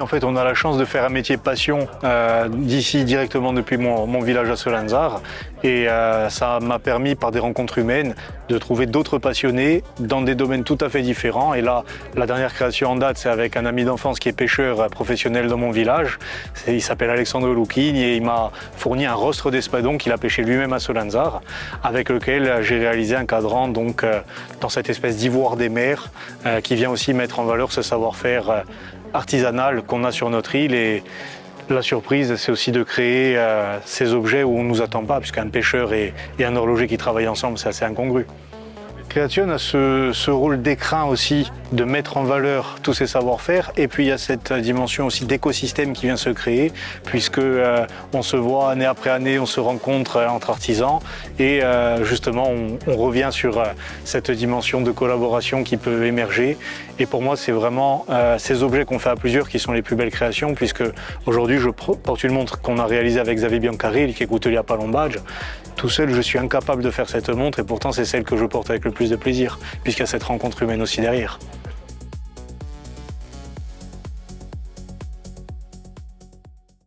En fait, on a la chance de faire un métier passion d'ici directement depuis mon village à Solanzar. Et ça m'a permis, par des rencontres humaines, de trouver d'autres passionnés dans des domaines tout à fait différents. Et là, la dernière création en date, c'est avec un ami d'enfance qui est pêcheur professionnel dans mon village. Il s'appelle Alexandre Loukine et il m'a fourni un rostre d'espadon qu'il a pêché lui-même à Solanzar, avec lequel j'ai réalisé un cadran donc, dans cette espèce d'ivoire des mers qui vient aussi mettre en valeur ce savoir-faire artisanal qu'on a sur notre île. Et la surprise, c'est aussi de créer ces objets où on ne nous attend pas, puisqu'un pêcheur et un horloger qui travaillent ensemble, c'est assez incongru. Creation a ce rôle d'écrin aussi, de mettre en valeur tous ces savoir-faire. Et puis il y a cette dimension aussi d'écosystème qui vient se créer, puisque on se voit année après année, on se rencontre entre artisans. Et justement, on revient sur cette dimension de collaboration qui peut émerger. Et pour moi, c'est vraiment ces objets qu'on fait à plusieurs qui sont les plus belles créations, puisque aujourd'hui, je porte une montre qu'on a réalisée avec Xavier Biancaril, qui est coutelier à Palom Badge. Tout seul, je suis incapable de faire cette montre et pourtant c'est celle que je porte avec le plus de plaisir, puisqu'il y a cette rencontre humaine aussi derrière.